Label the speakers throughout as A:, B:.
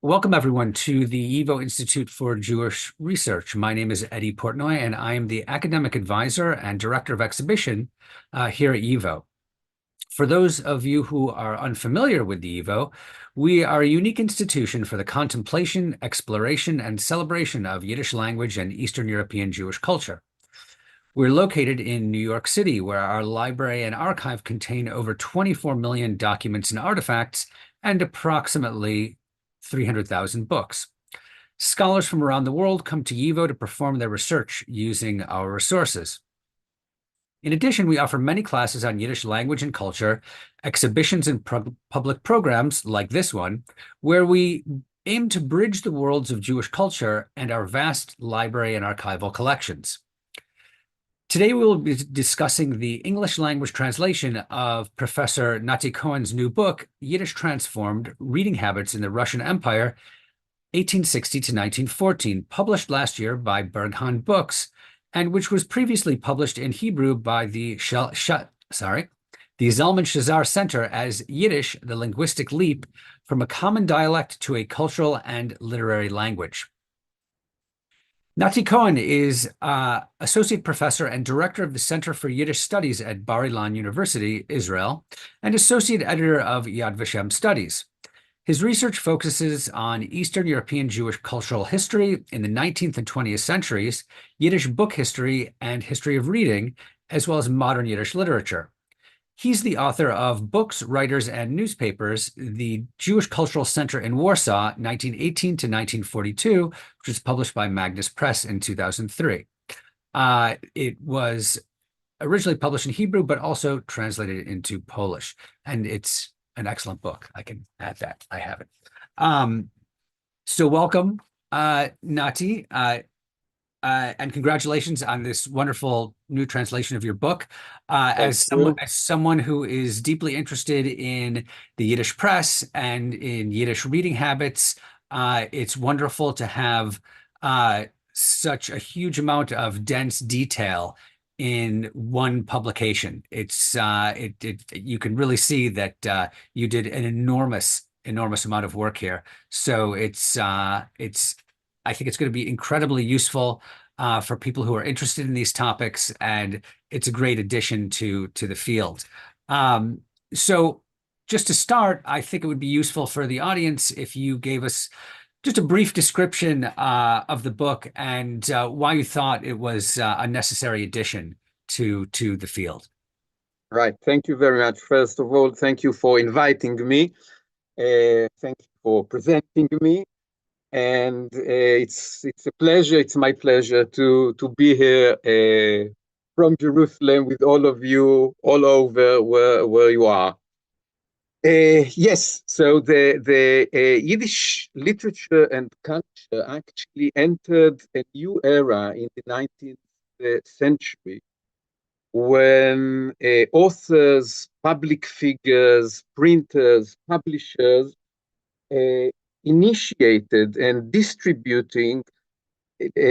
A: Welcome, everyone, to the YIVO Institute for Jewish Research. My name is Eddy Portnoy, and I am the academic advisor and director of exhibition here at YIVO. For those of you who are unfamiliar with the YIVO, we are a unique institution for the contemplation, exploration, and celebration of Yiddish language and Eastern European Jewish culture. We're located in New York City, where our library and archive contain over 24 million documents and artifacts and approximately 300,000 books. Scholars from around the world come to YIVO to perform their research using our resources. In addition, we offer many classes on Yiddish language and culture, exhibitions and public programs like this one, where we aim to bridge the worlds of Jewish culture and our vast library and archival collections. Today, we will be discussing the English language translation of Professor Nathan Cohen's new book, Yiddish Transformed, Reading Habits in the Russian Empire, 1860 to 1914, published last year by Berghahn Books, and which was previously published in Hebrew by the Zalman Shazar Center as Yiddish, the Linguistic Leap, from a common dialect to a cultural and literary language. Nathan Cohen is associate professor and director of the Center for Yiddish Studies at Bar Ilan University, Israel, and associate editor of Yad Vashem Studies. His research focuses on Eastern European Jewish cultural history in the 19th and 20th centuries, Yiddish book history and history of reading, as well as modern Yiddish literature. He's the author of Books, Writers, and Newspapers, the Jewish Cultural Center in Warsaw, 1918 to 1942, which was published by Magnus Press in 2003. It was originally published in Hebrew, but also translated into Polish. And it's an excellent book. I can add that. I have it. So welcome, Nati. And congratulations on this wonderful new translation of your book. As someone who is deeply interested in the Yiddish press and in Yiddish reading habits, it's wonderful to have such a huge amount of dense detail in one publication. It's you can really see that you did an enormous amount of work here. So I think it's going to be incredibly useful for people who are interested in these topics, and it's a great addition to the field. So just to start, I think it would be useful for the audience if you gave us just a brief description of the book and why you thought it was a necessary addition to the field.
B: Right. Thank you very much. First of all, thank you for inviting me. Thank you for presenting me. And it's a pleasure. It's my pleasure to be here from Jerusalem with all of you all over where you are. Yes, so the Yiddish literature and culture actually entered a new era in the 19th century when authors, public figures, printers, publishers initiated and distributing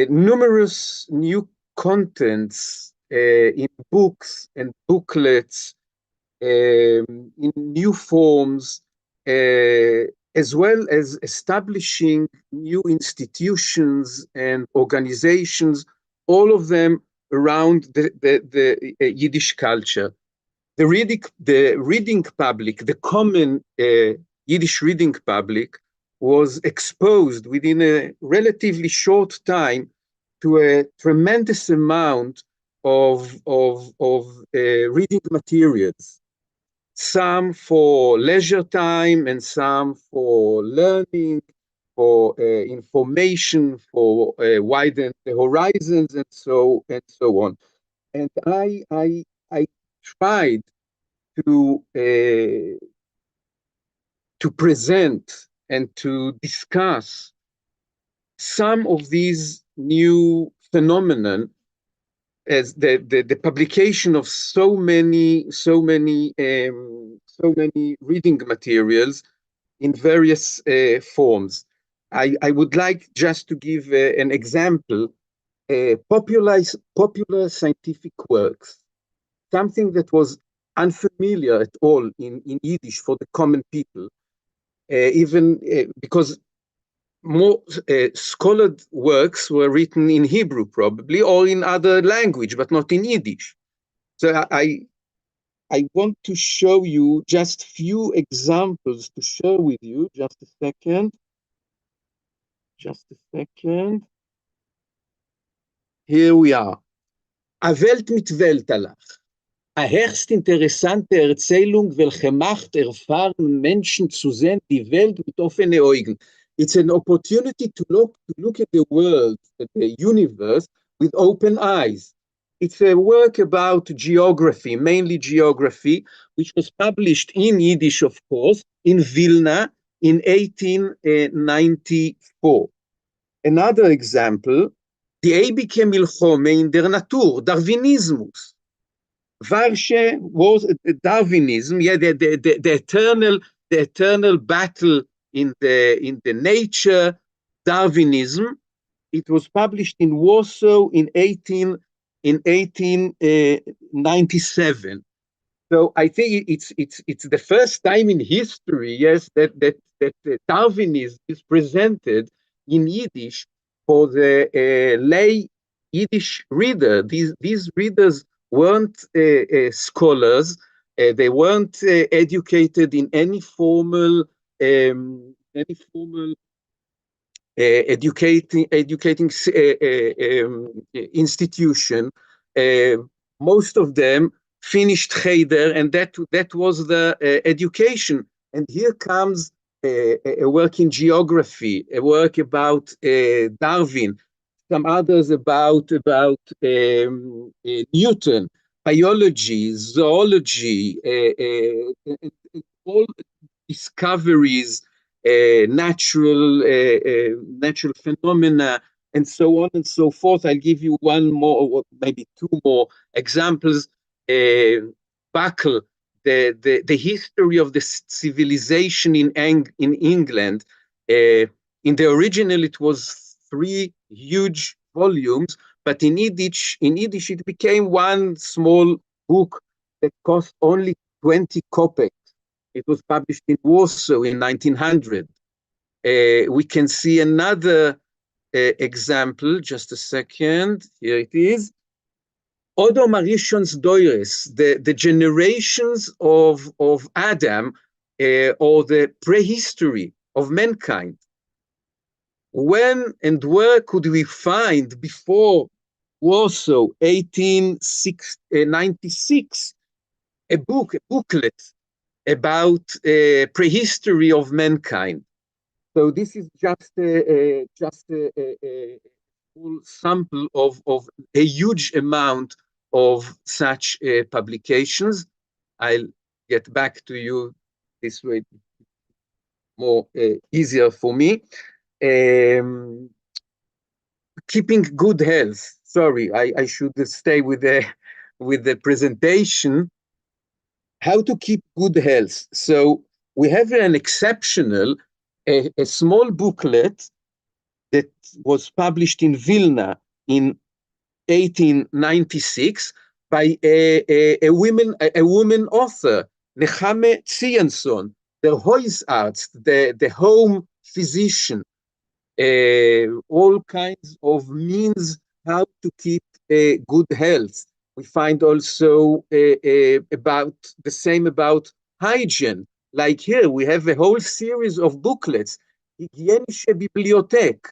B: numerous new contents in books and booklets in new forms, as well as establishing new institutions and organizations, all of them around the Yiddish culture. The reading public, the common Yiddish reading public, was exposed within a relatively short time to a tremendous amount of reading materials, some for leisure time and some for learning, for information, for widen the horizons, and so on. And I tried to present and to discuss some of these new phenomenon as the publication of so many reading materials in various forms. I would like just to give an example. Popular scientific works, something that was unfamiliar at all in Yiddish for the common people, even because more scholared works were written in Hebrew, probably, or in other language, but not in Yiddish. So I want to show you just few examples to share with you. Just a second. Just a second. Here we are. A Welt mit Weltalach. A höchst interessante Erzählung, welche macht erfahren Menschen zu sehen die Welt mit offenen Augen. It's an opportunity to look at the world, at the universe, with open eyes. It's a work about geography, mainly geography, which was published in Yiddish, of course, in Vilna in 1894. Another example, Die ewige Milchome in der Natur, Darwinismus. Varshe was Darwinism, yeah, the eternal battle in the nature, Darwinism. It was published in Warsaw in 1897. So I think it's the first time in history, yes, that Darwinism is presented in Yiddish for the lay Yiddish reader. These readers weren't scholars. They weren't educated in any formal educating institution. Most of them finished Cheder, and that was the education. And here comes a work in geography, a work about Darwin, some others about Newton, biology, zoology, all discoveries, natural phenomena, and so on and so forth. I'll give you one more, or maybe two more examples. Buckle, the history of the civilization in England. In the original, it was 3 huge volumes, but in Yiddish it became one small book that cost only 20 kopecks. It was published in Warsaw in 1900. We can see another example, just a second. Here it is. Odom Arishon's Doires, the generations of Adam, or the prehistory of mankind. When and where could we find before Warsaw 1896 a booklet about prehistory of mankind? So this is just a full sample of a huge amount of such publications. I'll get back to you this way, more easier for me. Keeping good health. Sorry, I should stay with the presentation. How to keep good health. So we have an exceptional, a small booklet that was published in Vilna in 1896 by a woman author, Nechame Tzianson, the Hausarzt, the home physician, all kinds of means how to keep good health. We find also about the same about hygiene. Like here, we have a whole series of booklets, Hygienische Bibliothek.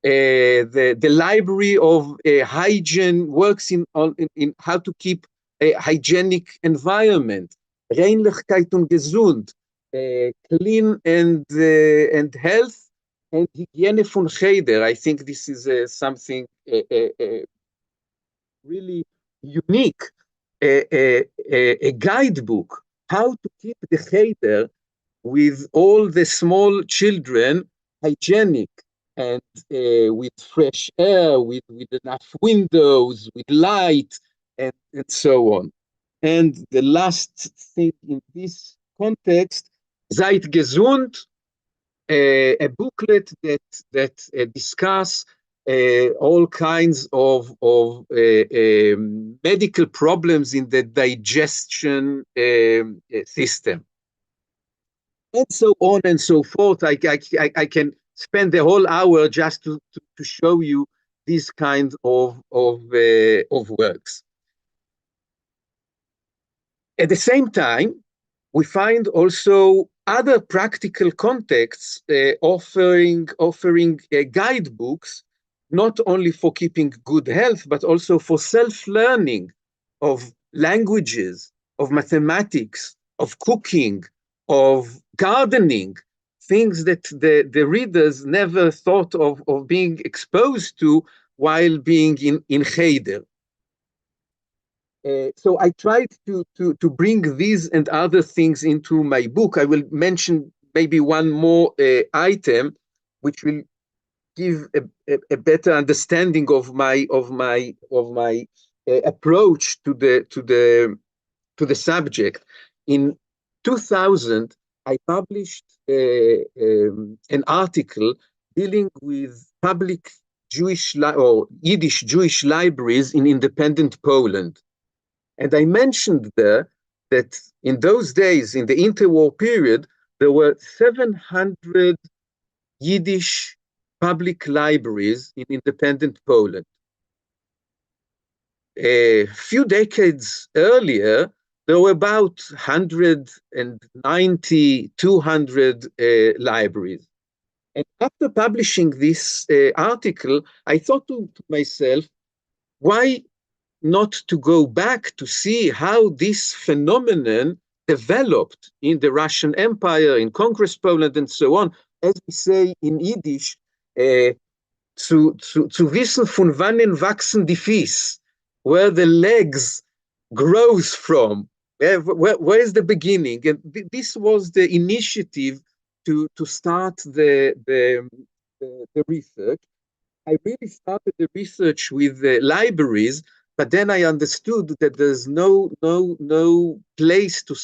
B: The library of hygiene works in how to keep a hygienic environment. Reinlichkeit und gesund, clean and health, and Hygiene von Cheder. I think this is something really unique, a guidebook, how to keep the Cheder with all the small children hygienic and with fresh air, with enough windows, with light, and so on. And the last thing in this context, Seid gesund, a booklet that discuss all kinds of medical problems in the digestion system, and so on and so forth. I can spend the whole hour just to show you these kinds of works. At the same time, we find also other practical contexts offering guidebooks, not only for keeping good health, but also for self-learning of languages, of mathematics, of cooking, of gardening, things that the readers never thought of being exposed to while being in Cheder. So I tried to bring these and other things into my book. I will mention maybe one more item, which will give a better understanding of my approach to the subject. In 2000, I published an article dealing with public Jewish or Yiddish Jewish libraries in independent Poland. And I mentioned there that in those days, in the interwar period, there were 700 Yiddish public libraries in independent Poland. A few decades earlier, there were about 190, 200 libraries. And after publishing this article, I thought to myself, why not to go back to see how this phenomenon developed in the Russian Empire, in Congress Poland, and so on. As we say in Yiddish, zu wissen, von wannen wachsen die Fies, where the legs grows from, where is the beginning? And this was the initiative to start the research. I really started the research with the libraries, but then I understood that there's no place to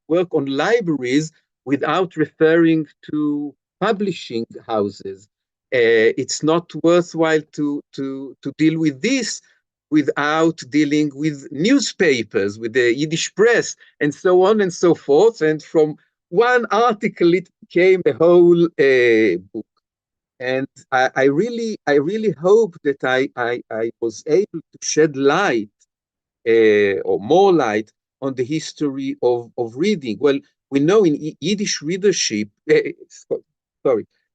B: work on libraries without referring to publishing houses. It's not worthwhile to deal with this without dealing with newspapers, with the Yiddish press, and so on and so forth. And from one article, it became a whole book. And I really hope that I was able to shed light or more light on the history of reading. Well, we know in Yiddish readership,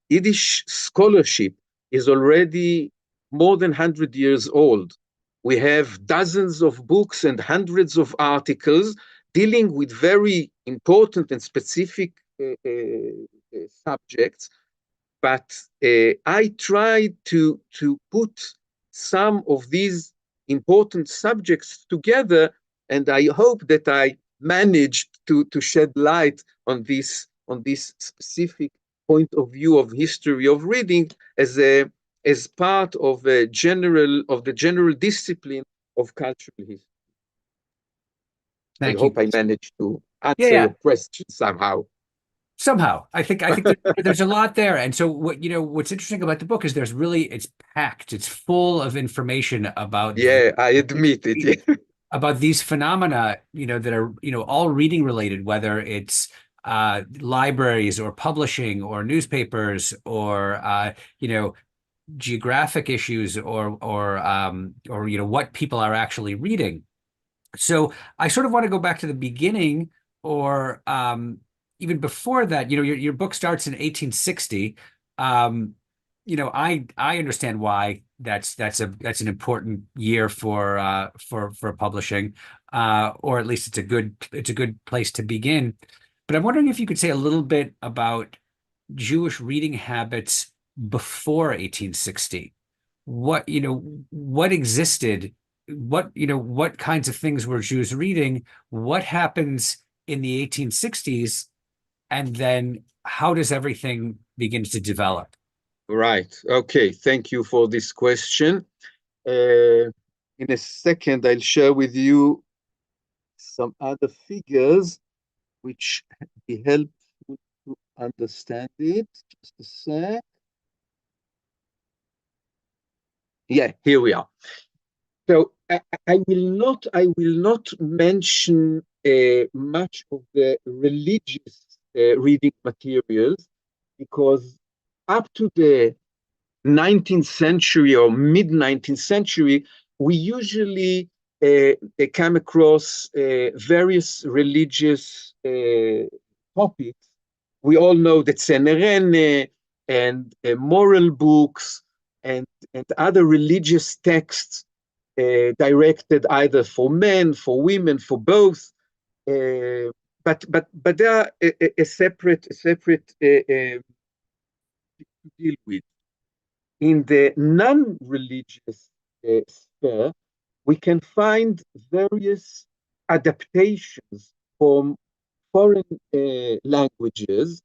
B: Yiddish scholarship is already more than 100 years old. We have dozens of books and hundreds of articles dealing with very important and specific subjects. But I tried to put some of these important subjects together, and I hope that I managed to shed light on this specific point of view of history of reading as part of the general discipline of cultural history. I hope I managed to answer your question somehow.
A: Somehow, I think there's a lot there, and so what's interesting about the book is it's packed, it's full of information about.
B: Yeah, I admit it. Yeah.
A: About these phenomena, that are all reading related, whether it's libraries or publishing or newspapers or geographic issues or what people are actually reading. So I sort of want to go back to the beginning, or even before that. Your book starts in 1860. I understand why that's an important year for publishing, or at least it's a good place to begin. But I'm wondering if you could say a little bit about Jewish reading habits before 1860. What existed? What kinds of things were Jews reading? What happens in the 1860s? And then how does everything begin to develop?
B: Right. Okay. Thank you for this question. In a second, I'll share with you some other figures which be helpful to understand it. Just a sec. Yeah, here we are. So I will not mention much of the religious reading materials, because up to the 19th century or mid-19th century, we usually come across various religious topics. We all know that Senerene and moral books and other religious texts directed either for men, for women, for both. But they are a separate to deal with. In the non-religious sphere, we can find various adaptations from foreign languages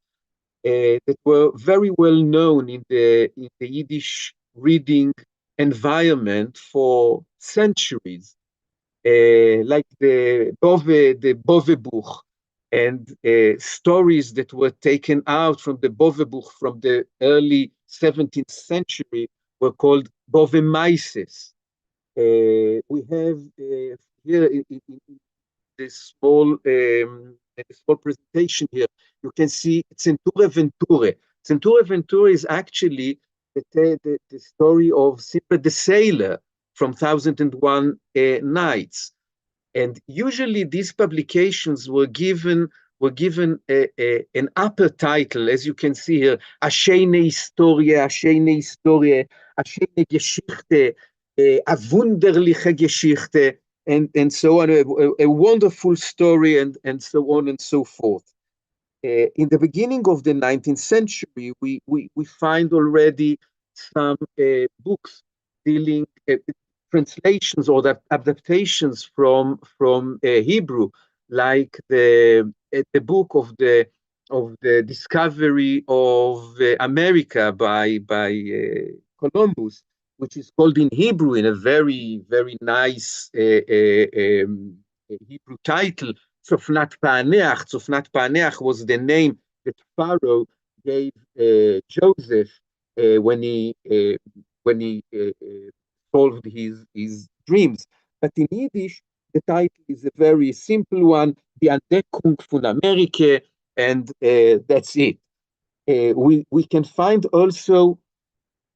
B: that were very well known in the Yiddish reading environment for centuries, like the Bove Buch, and stories that were taken out from the Bove Buch from the early 17th century were called Bove Maises. We have here in this small presentation here, you can see Centure Venture. Centure Venture is actually the story of Simple the Sailor from 1001 Nights. And usually these publications were given an upper title, as you can see here, Ashene Historie, Ashene Historie, Ashene Geschichte, a wunderliche Geschichte, and so on, a wonderful story, and so on and so forth. In the beginning of the 19th century, we find already some books dealing translations or the adaptations from Hebrew, like the book of the discovery of America by Columbus, which is called in Hebrew in a very nice Hebrew title. Tzofnat Paaneach. Tzofnat Paaneach was the name that Pharaoh gave Joseph when he solved his dreams. But in Yiddish, the title is a very simple one, Die Entdeckung von Amerika, and that's it. We can find also,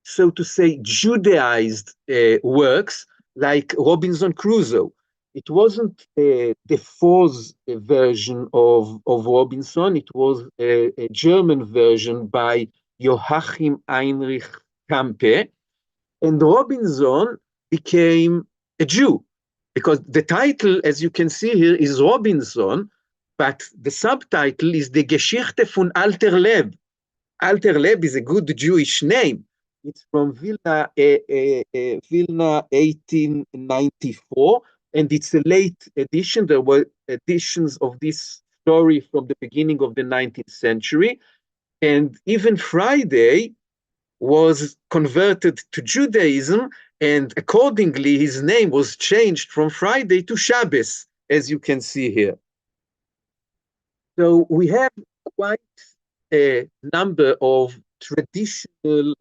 B: so to say, Judaized works like Robinson Crusoe. It wasn't the Four's version of Robinson, it was a German version by Joachim Heinrich Campe. And Robinson became a Jew because the title, as you can see here, is Robinson, but the subtitle is the Geschichte von Alter Leb. Alter Leb is a good Jewish name. It's from Vilna 1894, and it's a late edition. There were editions of this story from the beginning of the 19th century. And even Friday was converted to Judaism, and accordingly, his name was changed from Friday to Shabbos, as you can see here. So we have quite a number of traditional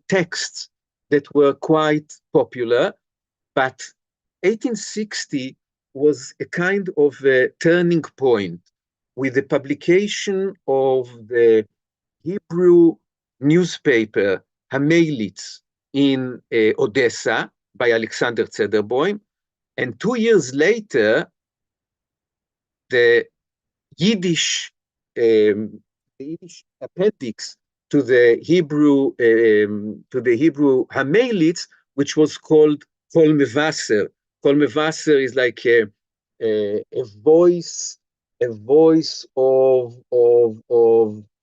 B: texts that were quite popular, but 1860 was a kind of a turning point with the publication of the Hebrew newspaper Hamelitz in Odessa by Alexander Zederboim, and 2 years later, the Yiddish appendix to the Hebrew Hamelitz, which was called Kol Mevasser. Kol Mevasser is like a voice of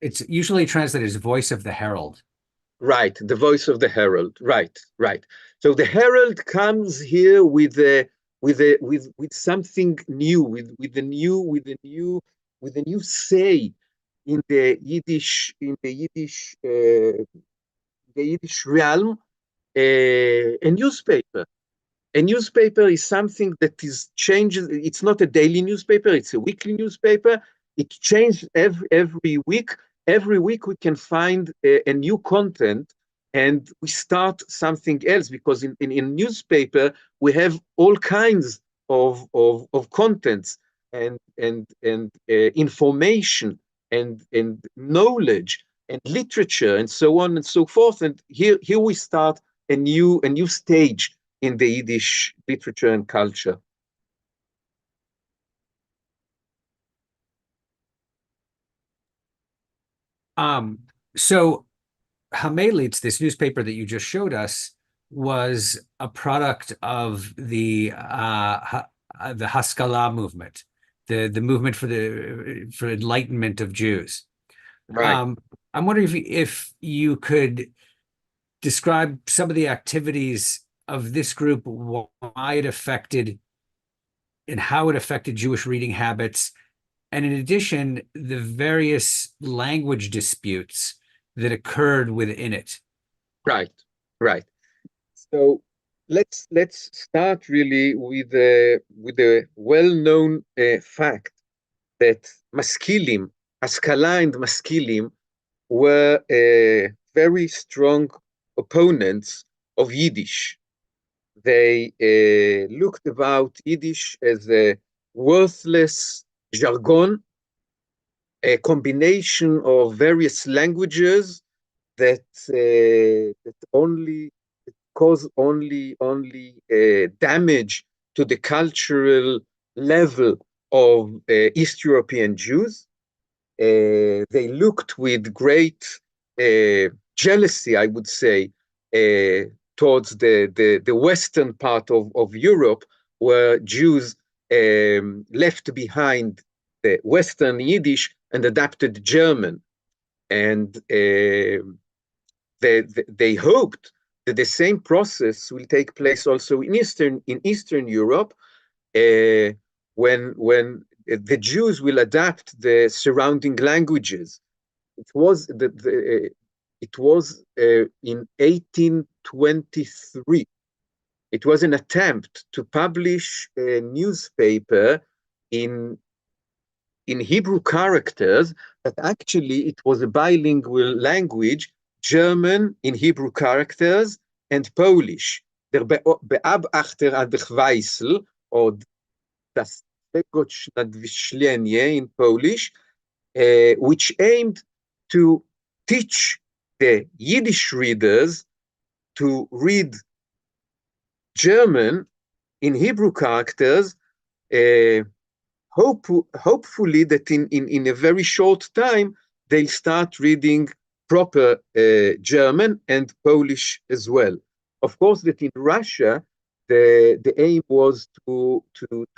A: It's usually translated as voice of the herald.
B: Right, the voice of the herald. Right. So the herald comes here with something new, with a new say in the Yiddish realm. A newspaper. A newspaper is something that is changes. It's not a daily newspaper, it's a weekly newspaper. It changes every week. Every week we can find a new content, and we start something else, because in newspaper we have all kinds of contents and information and knowledge and literature and so on and so forth. And here we start a new stage in the Yiddish literature and culture.
A: So Hamelitz, this newspaper that you just showed us, was a product of the Haskalah movement, the movement for enlightenment of Jews.
B: Right.
A: I'm wondering if you could describe some of the activities of this group, why it affected and how it affected Jewish reading habits, and in addition, the various language disputes that occurred within it.
B: Right, right. So let's start really with the well-known fact that maskilim, Haskalah and maskilim, were very strong opponents of Yiddish. They looked about Yiddish as a worthless jargon, a combination of various languages that only cause damage to the cultural level of East European Jews. They looked with great jealousy, I would say, towards the western part of Europe, where Jews left behind the Western Yiddish and adapted German. And they hoped that the same process will take place also in Eastern Europe, when the Jews will adapt the surrounding languages. It was in 1823. It was an attempt to publish a newspaper in Hebrew characters, but actually it was a bilingual language, German in Hebrew characters and Polish. Der Beabachter an der Weissel, or das in Polish, which aimed to teach the Yiddish readers to read German in Hebrew characters, hopefully that in a very short time, they'll start reading proper German and Polish as well. Of course, that in Russia, the aim was to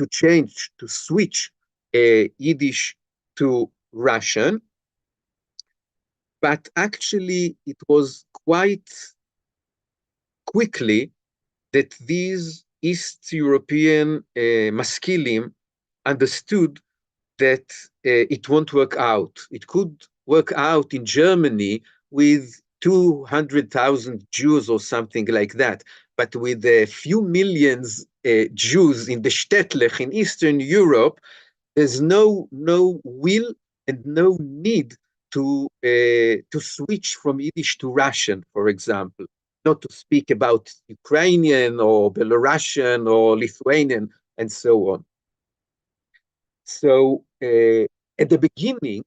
B: change, to switch Yiddish to Russian. But actually, it was quite quickly that these East European maskilim understood that it won't work out. It could work out in Germany with 200,000 Jews or something like that. But with a few millions Jews in the Shtetl in Eastern Europe, there's no will and no need to switch from Yiddish to Russian, for example, not to speak about Ukrainian or Belarusian or Lithuanian and so on. So at the beginning,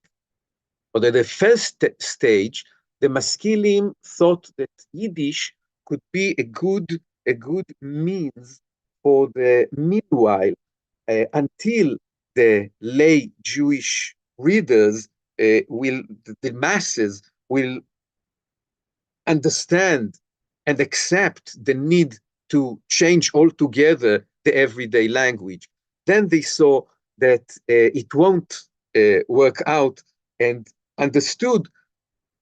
B: or at the first stage, the maskilim thought that Yiddish could be a good means for the meanwhile, until the lay Jewish readers the masses will understand and accept the need to change altogether the everyday language. Then they saw that it won't work out, and understood,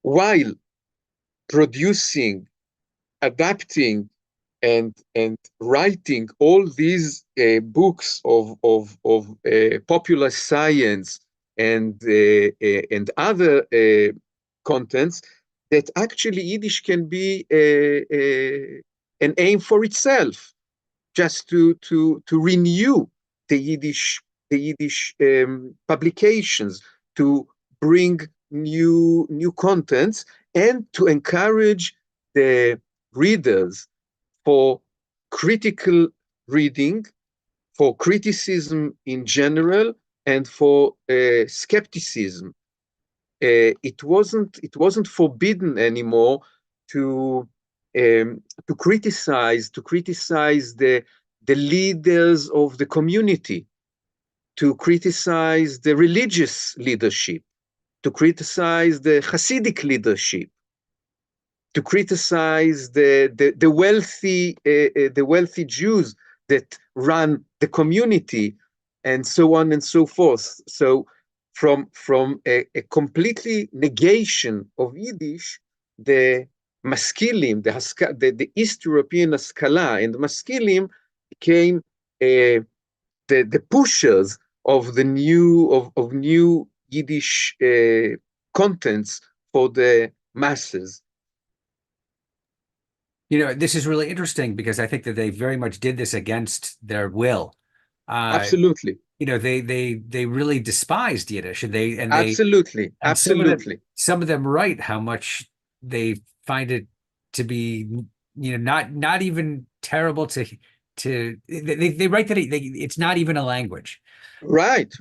B: while producing, adapting, and writing all these books of popular science and other contents, that actually Yiddish can be an aim for itself, just to renew the Yiddish publications, to bring new contents, and to encourage the readers for critical reading, for criticism in general, and for skepticism. it wasn't forbidden anymore to criticize the leaders of the community, to criticize the religious leadership, to criticize the Hasidic leadership, to criticize the wealthy Jews that run the community, and so on and so forth. So from a completely negation of Yiddish, the Maskilim, the East European Haskalah and Maskilim became the pushers of the new Yiddish contents for the masses.
A: This is really interesting because I think that they very much did this against their will.
B: Absolutely.
A: They really despised Yiddish,
B: Absolutely.
A: and
B: Absolutely.
A: some of them write how much they find it to be, not even terrible they write that it's not even a language.
B: Right.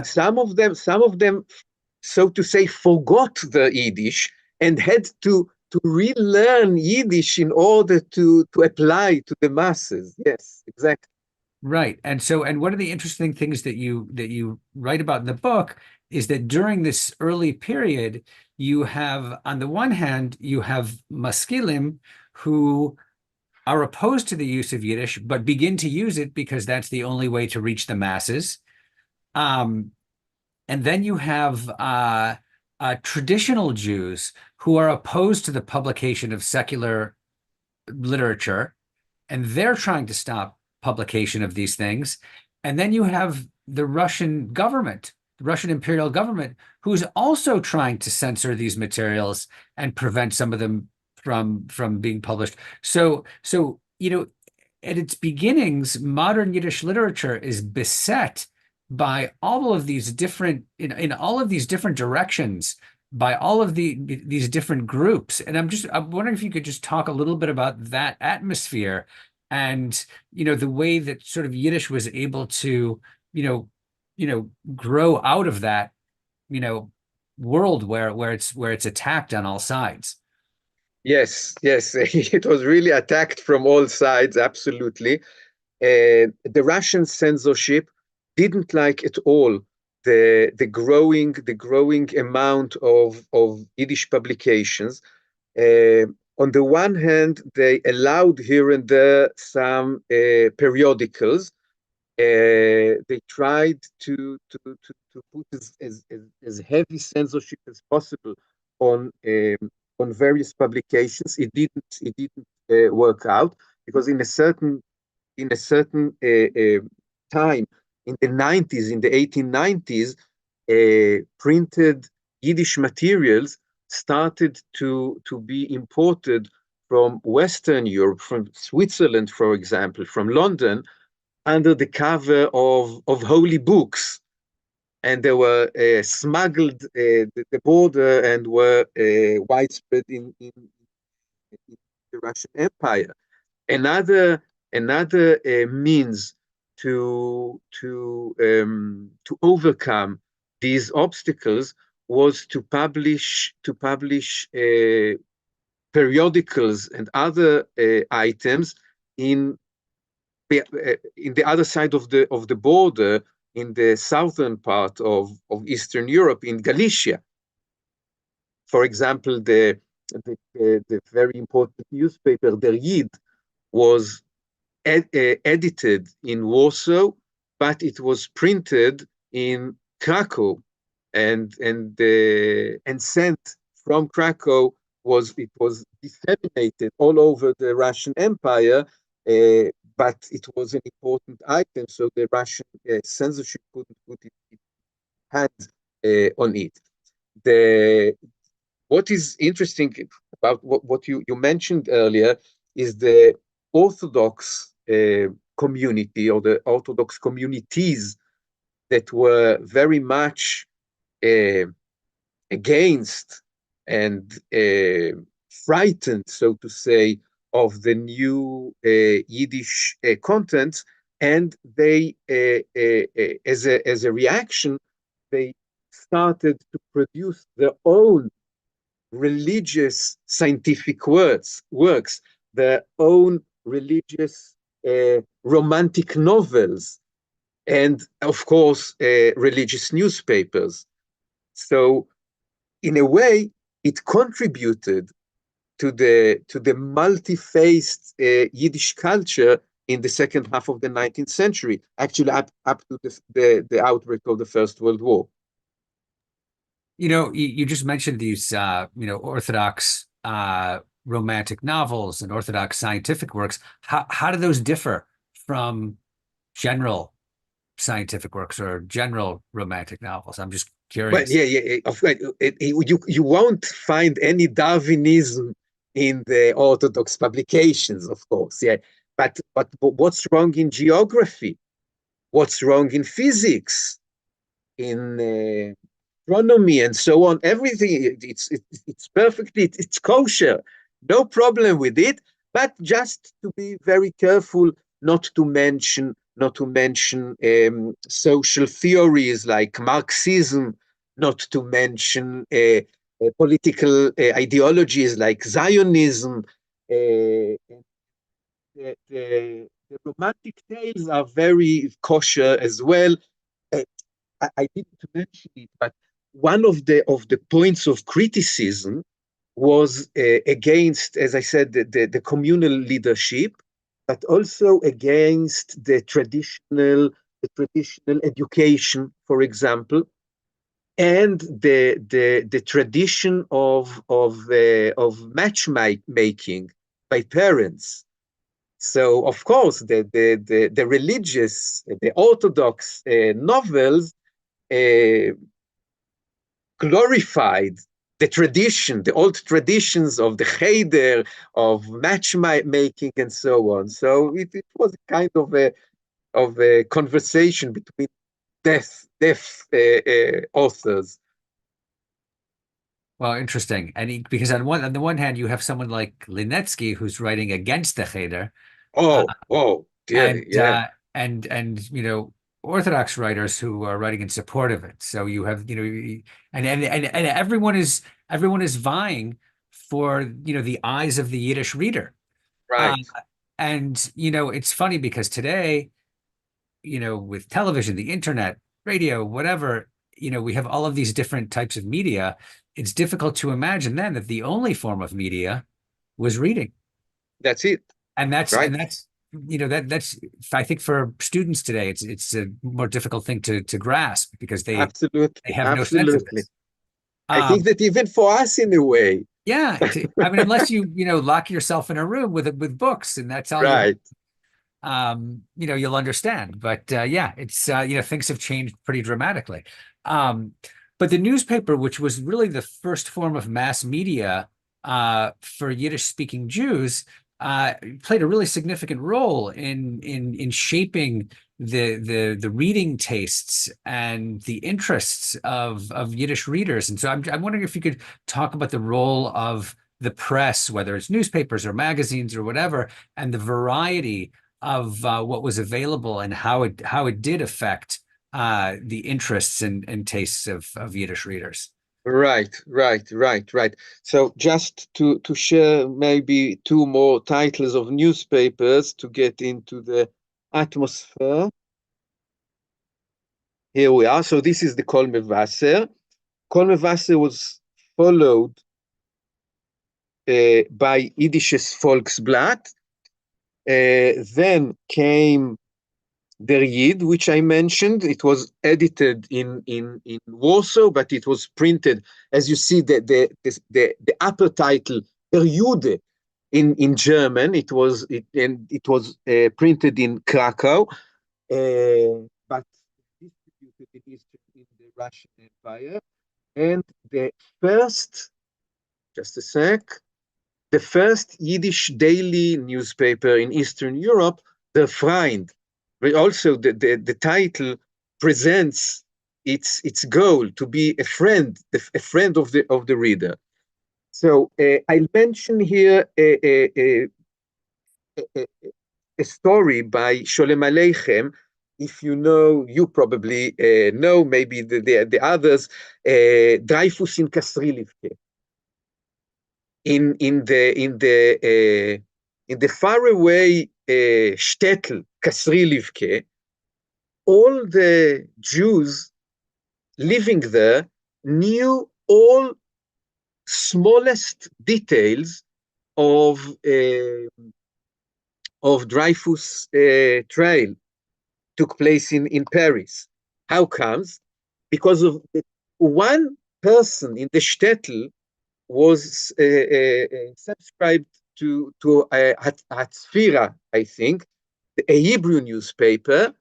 B: Some of them, so to say, forgot the Yiddish and had to relearn Yiddish in order to apply to the masses. Yes, exactly.
A: Right. And one of the interesting things that you write about in the book is that during this early period, you have, on the one hand, you have maskilim who are opposed to the use of Yiddish, but begin to use it because that's the only way to reach the masses. And then you have traditional Jews who are opposed to the publication of secular literature, and they're trying to stop publication of these things. And then you have the Russian government, the Russian imperial government, who's also trying to censor these materials and prevent some of them from being published. So at its beginnings, modern Yiddish literature is beset by all of these different in all of these different directions, by all of these different groups. And I'm wondering if you could just talk a little bit about that atmosphere and the way that sort of Yiddish was able to grow out of that world where it's attacked on all sides.
B: Yes, it was really attacked from all sides, absolutely. The Russian censorship didn't like at all the growing amount of Yiddish publications. On the one hand, they allowed here and there some periodicals. They tried to put as heavy censorship as possible on various publications. It didn't work out because in a certain time in the 90s, in the 1890s, printed Yiddish materials started to be imported from Western Europe, from Switzerland, for example, from London, under the cover of holy books. And they were smuggled the border and were widespread in the Russian Empire. Another means to overcome these obstacles was to publish periodicals and other items in the other side of the border, in the southern part of Eastern Europe, in Galicia. For example, the very important newspaper, Der Yid, was edited in Warsaw, but it was printed in Krakow, and sent from Krakow. It was disseminated all over the Russian Empire, but it was an important item, so the Russian censorship couldn't put its hand on it. What is interesting about what you mentioned earlier is the Orthodox community, or the Orthodox communities, that were very much against and frightened, so to say, of the new Yiddish content, and they, as a reaction, they started to produce their own religious scientific works, their own religious romantic novels, and of course, religious newspapers. So, in a way, it contributed to the multi-faced Yiddish culture in the second half of the 19th century, actually up to the outbreak of the First World War.
A: You just mentioned these, Orthodox romantic novels and Orthodox scientific works. How do those differ from general scientific works or general romantic novels? I'm just
B: Well,
A: curious.
B: yeah. Of course, you won't find any Darwinism in the Orthodox publications, of course. Yeah, but what's wrong in geography? What's wrong in physics? In astronomy and so on, everything, it's perfectly, it's kosher, no problem with it, but just to be very careful not to mention social theories like Marxism, not to mention political ideologies like Zionism. The romantic tales are very kosher as well. Uh, I didn't mention it, but one of the points of criticism was against, as I said, the communal leadership, but also against the traditional education, for example, and the tradition of matchmaking by parents. So, of course, the religious, the Orthodox novels uh, glorified the tradition, the old traditions of the cheder, of matchmaking, and so on. So it was a kind of a conversation between deaf authors.
A: Well, interesting. Because on the one hand, you have someone like Linetsky who's writing against the Cheder, uh,
B: Oh, dear,
A: and
B: yeah,
A: Orthodox writers who are writing in support of it. So you have, and everyone is vying for, the eyes of the Yiddish reader. Uh,
B: right.
A: and it's funny because today, with television, the internet, radio, whatever, we have all of these different types of media. It's difficult to imagine then that the only form of media was reading.
B: That's it,
A: And that's
B: right?
A: and that's that's I think for students today, it's a more difficult thing to grasp because they
B: Absolutely,
A: have no sense of
B: absolutely.
A: this.
B: I think
A: Um,
B: that even for us, in a way,
A: yeah, I mean, unless you lock yourself in a room with books and that's all you
B: right.
A: you'll understand. But yeah, it's things have changed pretty dramatically. Um, but the newspaper, which was really the first form of mass media for Yiddish-speaking Jews, played a really significant role in shaping the reading tastes and the interests of Yiddish readers. And so I'm wondering if you could talk about the role of the press, whether it's newspapers or magazines or whatever, and the variety of what was available and how it did affect the interests and tastes of Yiddish readers.
B: Right. So just to share maybe two more titles of newspapers to get into the atmosphere. Here we are. So this is the Kolme Wasser. Kolme Wasser was followed by Yiddisches Volksblatt. Then came Der Yid, which I mentioned. It was edited in Warsaw, but it was printed, as you see, the upper title, Der Jude, in German. It was printed in Krakow, but distributed in the Russian Empire. And the first, just a sec, the first Yiddish daily newspaper in Eastern Europe, Der Freund. But also the title presents its goal to be a friend of the reader. So I'll mention here a story by Sholem Aleichem if you know, you probably know, maybe the others, Dreyfus in Kasrilivke. In the faraway shtetl Kasrilivke, all the Jews living there knew all smallest details of Dreyfus trial took place in Paris. How comes? Because of one person in the shtetl was subscribed to Hatzfira, I think, a Hebrew newspaper,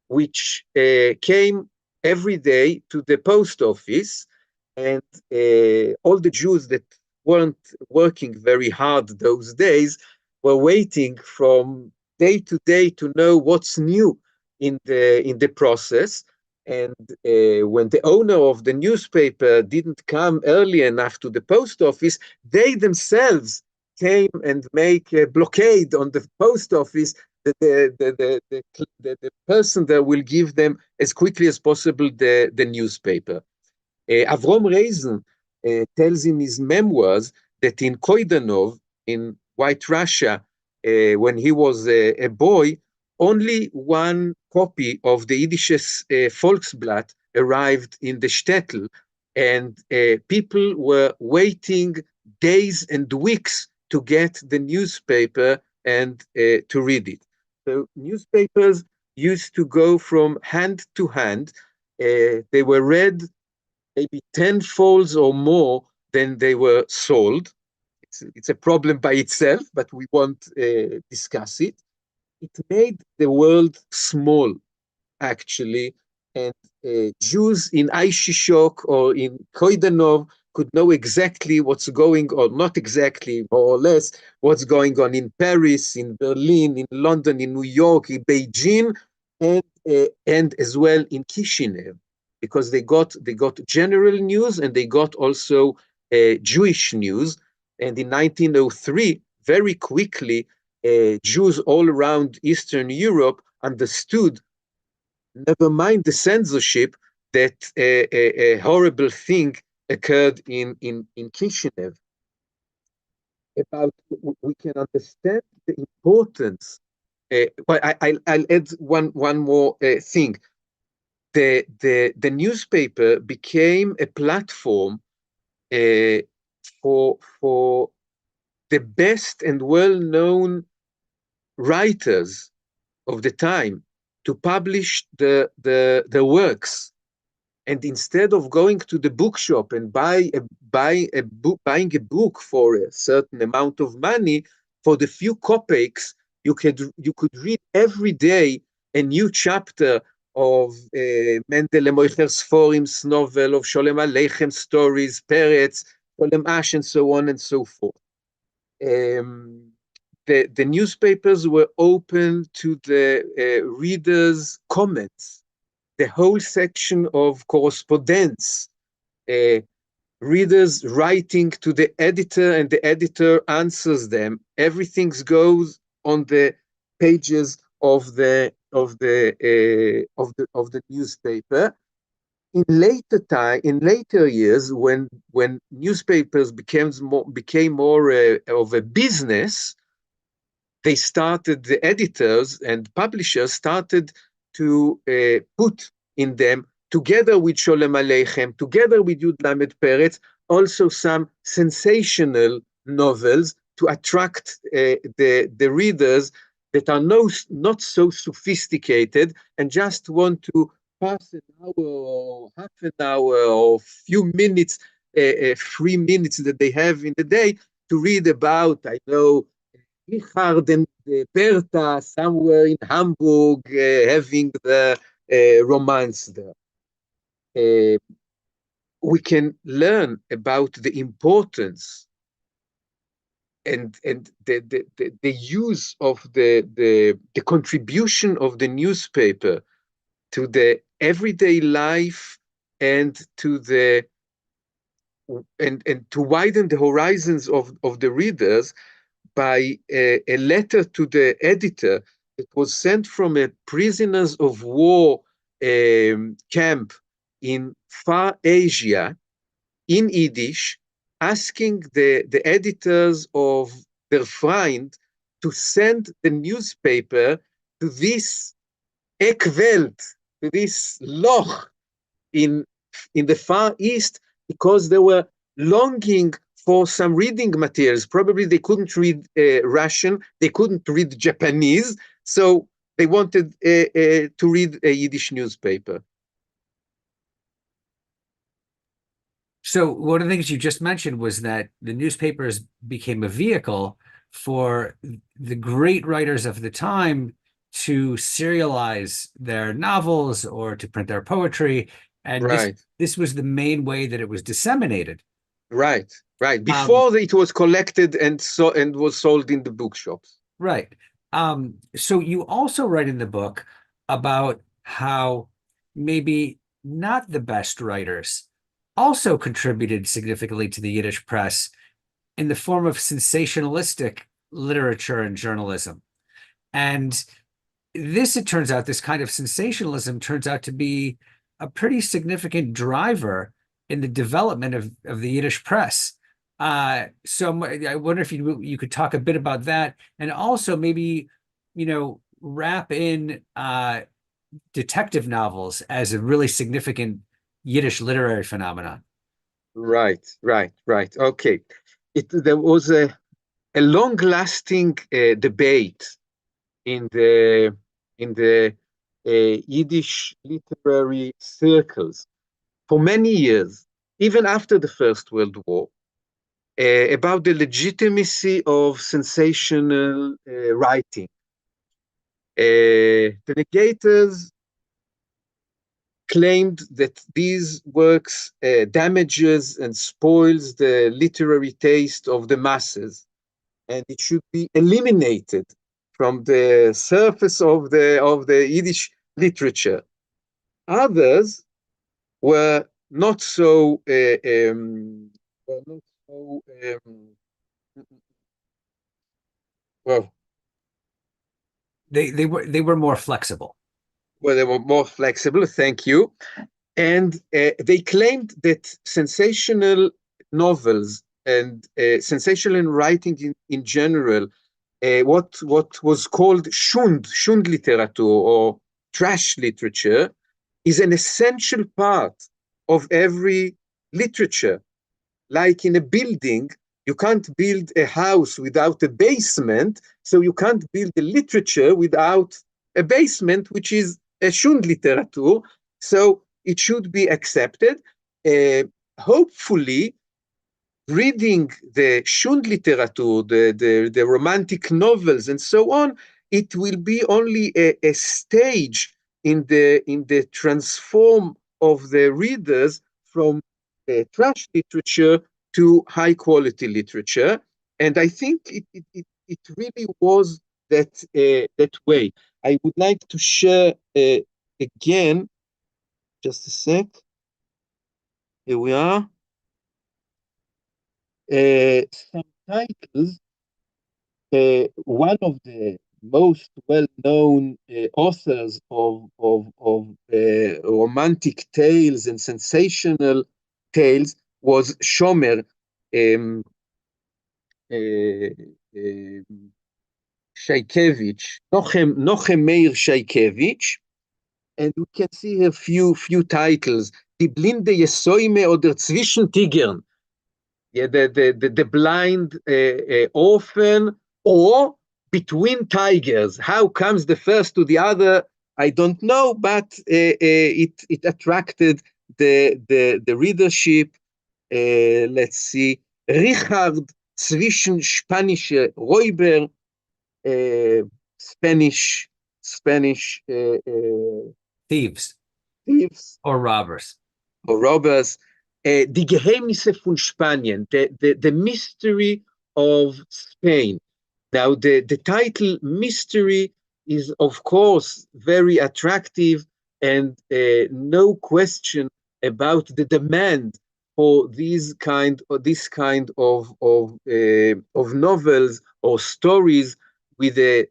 B: which came every day to the post office, and all the Jews that weren't working very hard those days were waiting from day to day to know what's new in the process. And when the owner of the newspaper didn't come early enough to the post office, they themselves came and make a blockade on the post office that the person there will give them as quickly as possible the newspaper. Avrom Reisen tells in his memoirs that in Koidanov, in White Russia, when he was a boy, only one copy of the Yiddish Volksblatt arrived in the shtetl, and people were waiting days and weeks to get the newspaper and to read it. So newspapers used to go from hand to hand. They were read maybe 10 folds or more than they were sold. It's a problem by itself, but we won't discuss it. It made the world small, actually, and Jews in Aishishok or in Koidanov could know exactly what's going on, not exactly, more or less, what's going on in Paris, in Berlin, in London, in New York, in Beijing, and as well in Kishinev, because they got general news and they got also Jewish news. And in 1903, very quickly, Jews all around Eastern Europe understood, never mind the censorship, that a horrible thing occurred in Kishinev. We can understand the importance. But I'll add one more thing. The newspaper became a platform for the best and well-known writers of the time to publish the works. And instead of going to the bookshop and buying a book for a certain amount of money, for the few kopecks, you could read every day a new chapter of Mendele Moicher Sforim's novel, of Sholem Aleichem stories, Peretz, Sholem Ash, and so on and so forth. The newspapers were open to the readers' comments, the whole section of correspondence, readers writing to the editor, and the editor answers them. Everything goes on the pages of the newspaper. In later years, when newspapers became more of a business, the editors and publishers started to put in them, together with Sholem Aleichem, together with Yud Lamed Peretz, also some sensational novels to attract the readers that are not so sophisticated and just want to pass an hour or half an hour or few minutes, 3 minutes that they have in the day to read about, I know, Richard and Bertha somewhere in Hamburg having the romance there. We can learn about the importance and the use of the contribution of the newspaper to the everyday life and to widen the horizons of the readers by a letter to the editor that was sent from a prisoners of war camp in far Asia in Yiddish, asking the editors of Der Freund to send the newspaper to this Eckwelt, to this Loch in the Far East, because they were longing for some reading materials. Probably they couldn't read Russian, they couldn't read Japanese, so they wanted to read a Yiddish newspaper.
A: So one of the things you just mentioned was that the newspapers became a vehicle for the great writers of the time to serialize their novels or to print their poetry. And
B: Right,
A: this was the main way that it was disseminated.
B: right, right.
A: Um,
B: Before it was collected and was sold in the bookshops.
A: right. So you also write in the book about how maybe not the best writers also contributed significantly to the Yiddish press in the form of sensationalistic literature and journalism. And this, it turns out, this kind of sensationalism turns out to be a pretty significant driver in the development of the Yiddish press. So I wonder if you could talk a bit about that, and also maybe, wrap in detective novels as a really significant Yiddish literary phenomenon.
B: Right, right, right. Okay. There was a long-lasting debate in the Yiddish literary circles for many years, even after the First World War, about the legitimacy of sensational writing. The negators claimed that these works damages and spoils the literary taste of the masses, and it should be eliminated from the surface of the Yiddish literature. Others were not so were not so well.
A: They were more flexible.
B: Well, they were more flexible. Thank you. And they claimed that sensational novels and sensational writing in general, what was called Schund literature or trash literature, is an essential part of every literature. Like in a building, you can't build a house without a basement, so you can't build a literature without a basement, which is a Schund literature. So it should be accepted. Hopefully, reading the Schund literature, the romantic novels, and so on, it will be only a stage in the transform of the readers from trash literature to high quality literature. And I think it really was that way. I would like to share again, just a sec. Here we are. Some titles. One of the most well-known authors of romantic tales and sensational tales was Shomer, um, Shaikevich, Nochem Meir Shaikevich, and we can see a few titles. Die blinde Jesäume oder zwischen Tigern. Yeah, the blind orphan, or between tigers. How comes the first to the other? I don't know, but it attracted the readership. Let's see, Richard zwischen spanische Räuber, Spanish
A: Thieves
B: thieves
A: or robbers.
B: or robbers. Die Geheimnisse von Spanien, the mystery of Spain. Now, the title mystery is, of course, very attractive, and no question about the demand for this kind of novels or stories with the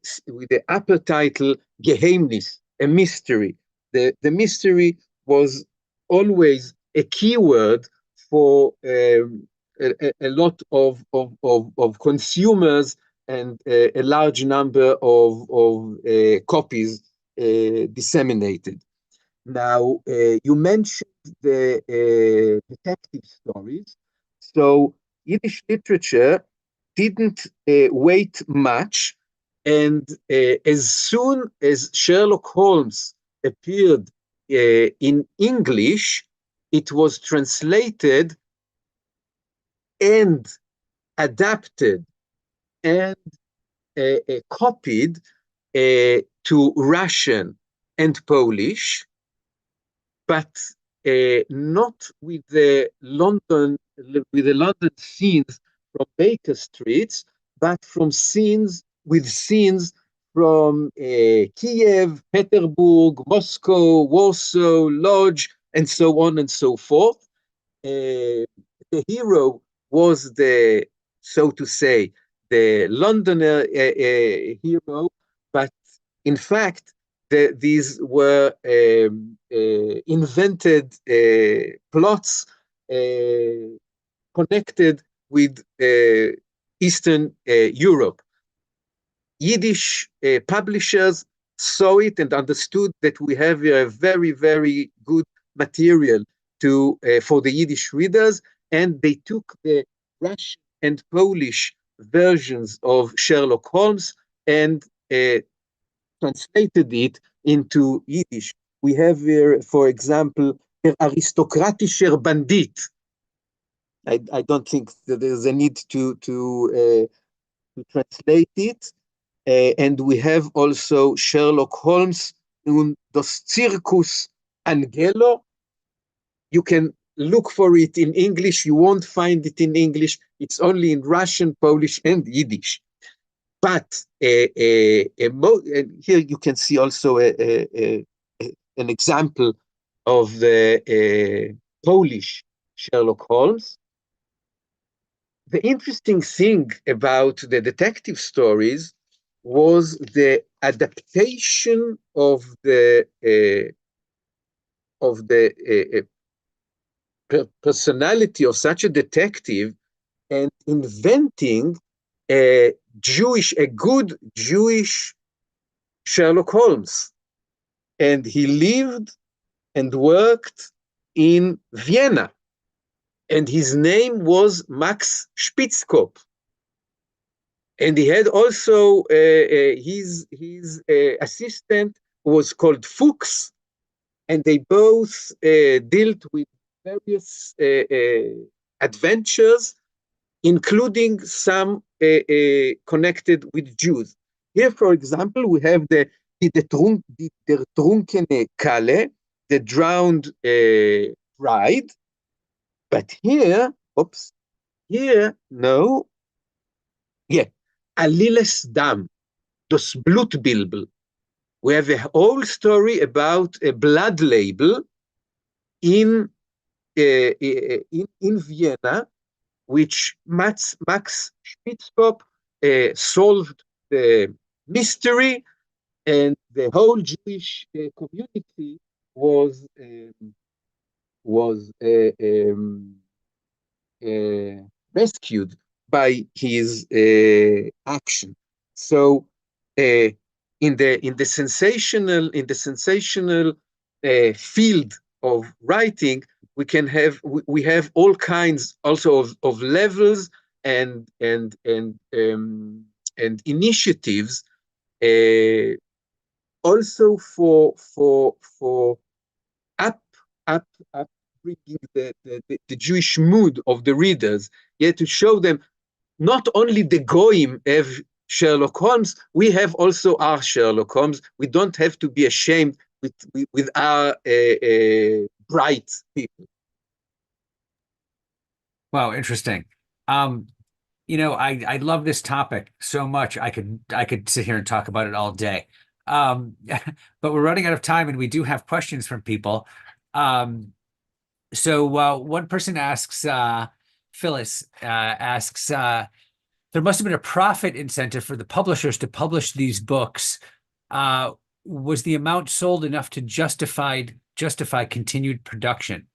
B: upper title Geheimnis, a mystery. The mystery was always a keyword for a lot of consumers and a large number of copies disseminated. Now, you mentioned the detective stories. So Yiddish literature didn't wait much. And as soon as Sherlock Holmes appeared in English, it was translated and adapted and copied to Russian and Polish, but not with the London scenes from Baker Streets, but from scenes from Kiev, Petersburg, Moscow, Warsaw, Lodz, and so on and so forth. The hero was so to say, the Londoner hero, but in fact, these were invented plots connected with Eastern Europe. Yiddish publishers saw it and understood that we have a very, very good material for the Yiddish readers, and they took the Russian and Polish versions of Sherlock Holmes and translated it into Yiddish. We have here, for example, Der aristokratischer Bandit. I don't think that there's a need to translate it. And we have also Sherlock Holmes und das Circus Angelo. You can look for it in English. You won't find it in English. It's only in Russian, Polish, and Yiddish. But here you can see also an example of the Polish Sherlock Holmes. The interesting thing about the detective stories was the adaptation of the personality of such a detective and inventing a good Jewish Sherlock Holmes. And he lived and worked in Vienna. And his name was Max Spitzkopf. And he had also his assistant was called Fuchs, and they both dealt with various adventures, including some connected with Jews. Here, for example, we have der trunkene Kalle, the drowned bride. But here, Aliles Dam, das Blutbilbel. We have a whole story about a blood label in Vienna, which Max Spitzkopf solved the mystery, and the whole Jewish community was rescued by his action. So in the sensational field of writing, we have all kinds also of levels and initiatives, also for up bringing the Jewish mood of the readers, yet to show them not only the Goyim have Sherlock Holmes, we have also our Sherlock Holmes. We don't have to be ashamed with our bright people.
A: Wow, interesting. I love this topic so much. I could sit here and talk about it all day. But we're running out of time, and we do have questions from people. So one person asks, Phyllis asks, there must have been a profit incentive for the publishers to publish these books. Was the amount sold enough to justify continued production?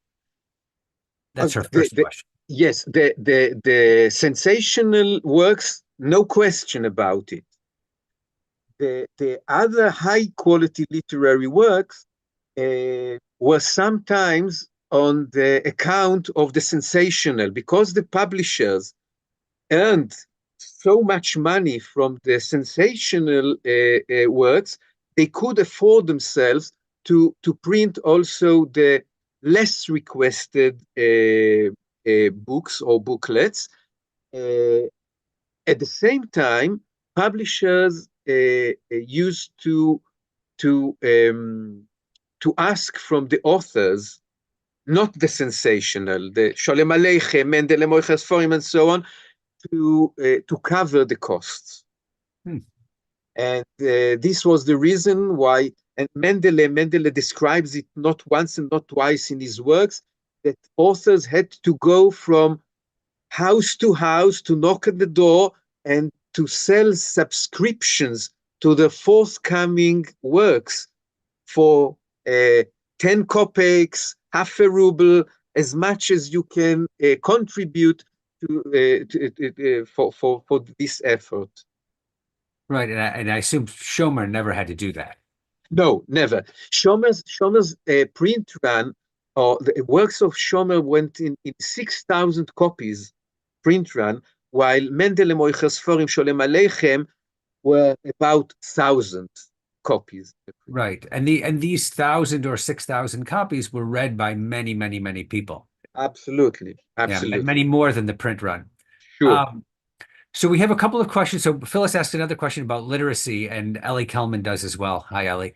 A: That's her first question.
B: Yes, the sensational works, no question about it. The other high quality literary works were sometimes on the account of the sensational, because the publishers earned so much money from the sensational works, they could afford themselves to print also the less requested books or booklets. At the same time, publishers used to ask from the authors, not the sensational, the Sholem Aleichem, Mendele Moicher Sforim, and so on, to cover the costs. And this was the reason why, and Mendele describes it not once and not twice in his works, that authors had to go from house to knock at the door and to sell subscriptions to the forthcoming works for 10 kopecks, half a ruble, as much as you can contribute for this effort.
A: Right, and I assume Schomer never had to do that.
B: No, never. Schomer's print run, or the works of Schomer went in 6,000 copies print run, while Mendele Moicher Sforim Sholem Aleichem were about 1,000 copies.
A: Right, and these 1,000 or 6,000 copies were read by many, many, many people.
B: Absolutely.
A: Yeah, many more than the print run.
B: Sure.
A: So we have a couple of questions. So Phyllis asked another question about literacy, and Ellie Kelman does as well. Hi, Ellie.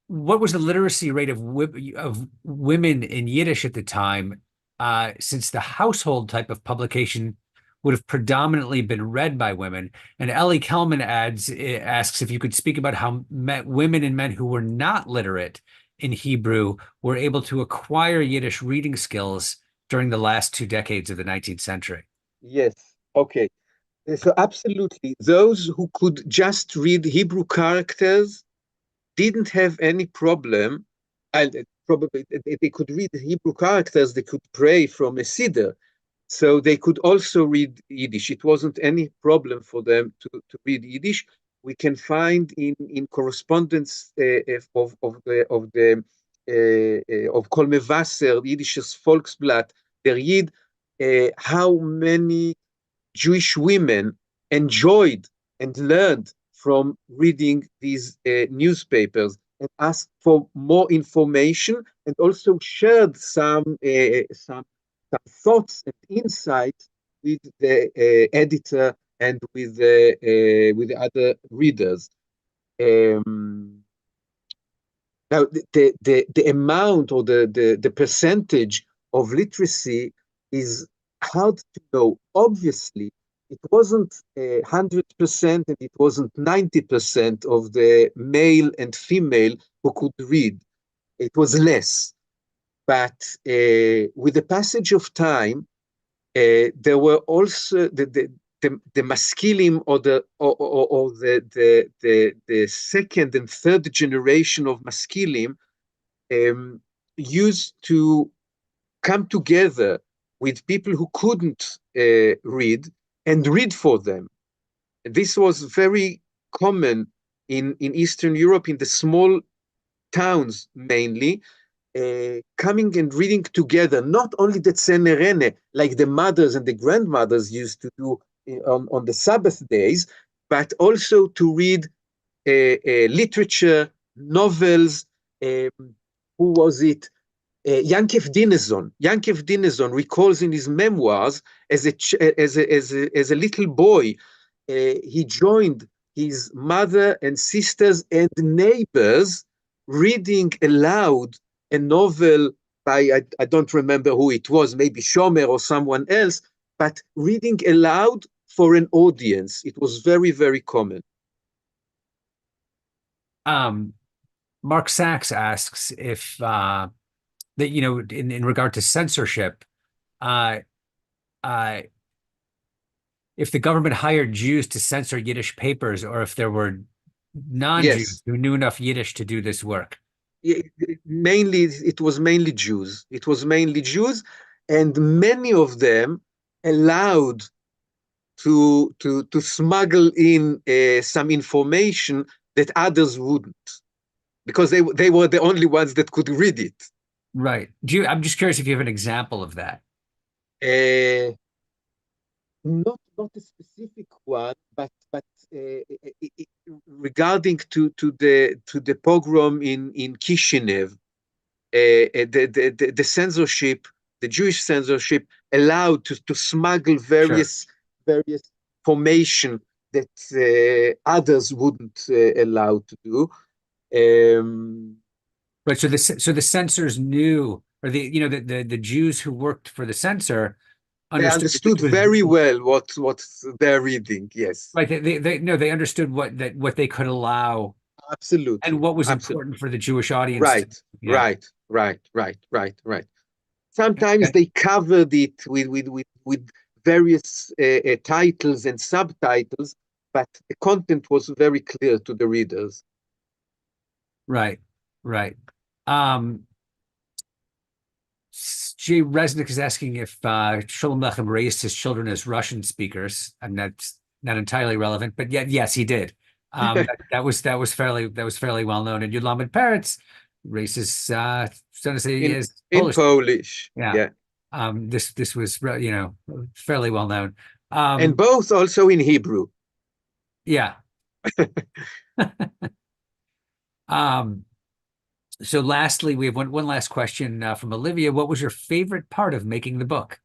A: What was the literacy rate of women in Yiddish at the time, since the household type of publication would have predominantly been read by women? And Ellie Kelman asks if you could speak about how women and men who were not literate in Hebrew were able to acquire Yiddish reading skills during the last 2 decades of the 19th century.
B: Yes. Okay. So absolutely, those who could just read Hebrew characters didn't have any problem, and probably they could read Hebrew characters. They could pray from a siddur, so they could also read Yiddish. It wasn't any problem for them to read Yiddish. We can find in correspondence of Kol Mevasser, Yiddish's Volksblatt, der Yid, how many Jewish women enjoyed and learned from reading these newspapers and asked for more information, and also shared some thoughts and insights with the editor and with the other readers. Now, the amount or the percentage of literacy is hard to know. Obviously, it wasn't 100% and it wasn't 90% of the male and female who could read. It was less. But with the passage of time, there were also the maskilim, or the second and third generation of maskilim used to come together with people who couldn't read and read for them. This was very common in Eastern Europe, in the small towns mainly, coming and reading together, not only the tzenerene, like the mothers and the grandmothers used to do on the Sabbath days, but also to read literature, novels. Who was it? Yankov Dinezon recalls in his memoirs, as a little boy, he joined his mother and sisters and neighbors reading aloud a novel by, I don't remember who it was, maybe Schomer or someone else, but reading aloud for an audience. It was very, very common.
A: Mark Sachs asks if that, in regard to censorship, if the government hired Jews to censor Yiddish papers, or if there were non-Jews
B: Yes.
A: who knew enough Yiddish to do this work.
B: Mainly, it was mainly Jews. It was mainly Jews, and many of them allowed to smuggle in some information that others wouldn't, because they were the only ones that could read it.
A: Right. I'm just curious if you have an example of that.
B: Uh, not a specific one, but regarding to the pogrom in Kishinev, the censorship, the Jewish censorship, allowed to smuggle
A: Sure.
B: various information that others wouldn't allow to do.
A: Right. So the censors knew, or the Jews who worked for the censor
B: They
A: understood that
B: understood
A: it was
B: very well what they're reading. Yes,
A: right. They understood what they could allow and
B: absolutely,
A: what was
B: absolutely.
A: important for the Jewish audience.
B: Right,
A: Yeah.
B: right, right, right, right, right. Sometimes
A: Okay.
B: they covered it with various titles and subtitles, but the content was very clear to the readers.
A: Right. Right. Um, Jay Resnick is asking if Sholem Lechem raised his children as Russian speakers, and that's not entirely relevant, but yet yes, he did. That was fairly well known. And Yudlamed Peretz raises son
B: in
A: as
B: in
A: Polish.
B: Polish,
A: Yeah.
B: yeah,
A: This was fairly well known.
B: and
A: Um,
B: both also in Hebrew.
A: yeah. Um, so lastly, we have one last question from Olivia. What was your favorite part of making the book?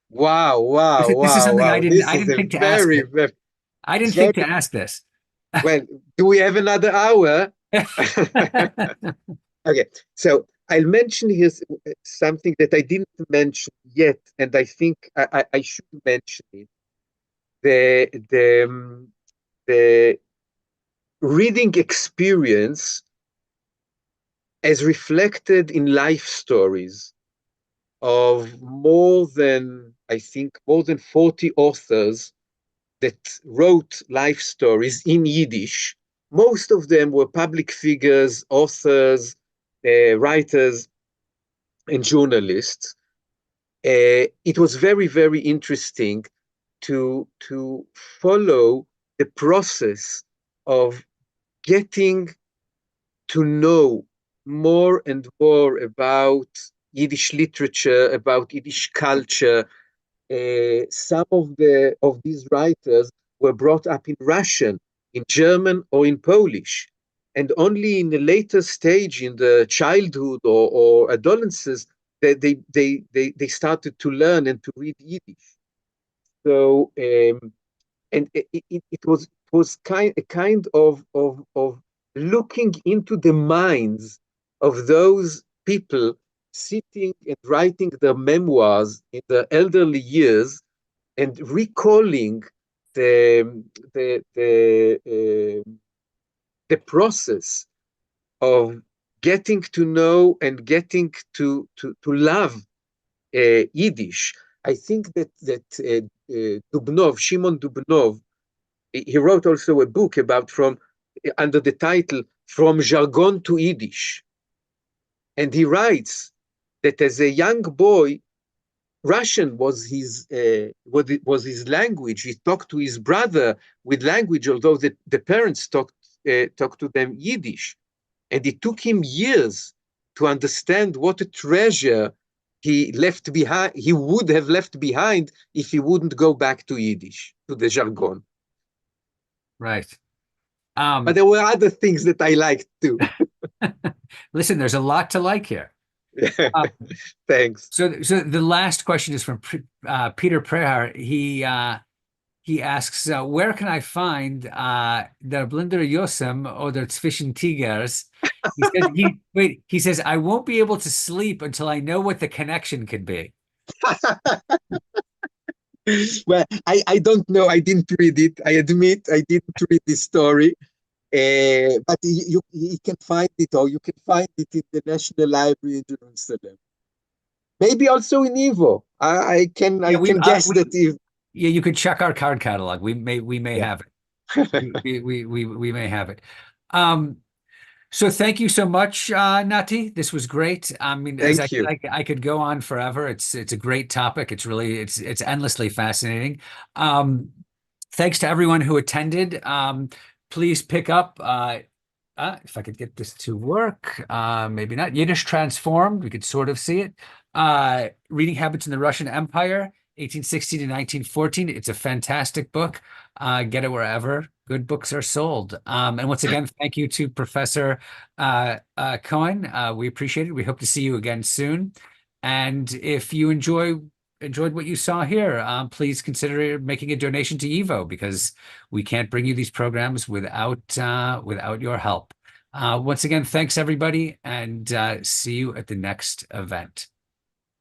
B: Wow, wow,
A: This is
B: wow,
A: something I
B: wow!
A: didn't
B: This
A: I
B: is
A: didn't
B: a
A: think to ask
B: very,
A: it.
B: very,
A: I
B: it's
A: didn't
B: very
A: think to ask this.
B: well. Do we have another hour? Okay, so I'll mention here something that I didn't mention yet, and I think I should mention it. The reading experience as reflected in life stories of more than 40 authors that wrote life stories in Yiddish. Most of them were public figures, authors, writers, and journalists. It was very, very interesting to follow the process of getting to know more and more about Yiddish literature, about Yiddish culture. Some of these writers were brought up in Russian, in German, or in Polish, and only in a later stage, in the childhood or adolescence, they started to learn and to read Yiddish. So, and it was a kind of looking into the minds of those people sitting and writing their memoirs in their elderly years and recalling the the process of getting to know and getting to love Yiddish. I think that Dubnov, Shimon Dubnov, he wrote also a book about from under the title "From Jargon to Yiddish," and he writes that as a young boy, Russian was his language. He talked to his brother with language, although the parents talked to them Yiddish, and it took him years to understand what a treasure he left behind. He would have left behind if he wouldn't go back to Yiddish, to the jargon.
A: Right.
B: But
A: Um,
B: there were other things that I liked too.
A: listen, there's a lot to like here. Um,
B: Thanks.
A: so the last question is from Peter Prehar. He asks, where can I find der Blinder Yosem oder zwischen Tigers? He says, I won't be able to sleep until I know what the connection could be.
B: Well, I don't know. I didn't read it. I admit I didn't read this story. But you can find it, or you can find it in the National Library in Jerusalem. Maybe also in YIVO. I
A: Yeah,
B: can guess that if.
A: Yeah, you could check our card catalog. We may
B: Yeah.
A: have it. We may have it. Um, so thank you so much, Nati. This was great. I mean, as
B: Thank you.
A: I could go on forever. It's a great topic. It's endlessly fascinating. Um, thanks to everyone who attended. Please pick up if I could get this to work, maybe not. Yiddish Transformed. We could sort of see it. Reading Habits in the Russian Empire, 1860 to 1914. It's a fantastic book. Get it wherever good books are sold. And once again, thank you to Professor Cohen. We appreciate it. We hope to see you again soon. And if you enjoyed what you saw here, please consider making a donation to YIVO because we can't bring you these programs without your help. Once again, thanks everybody, and see you at the next event.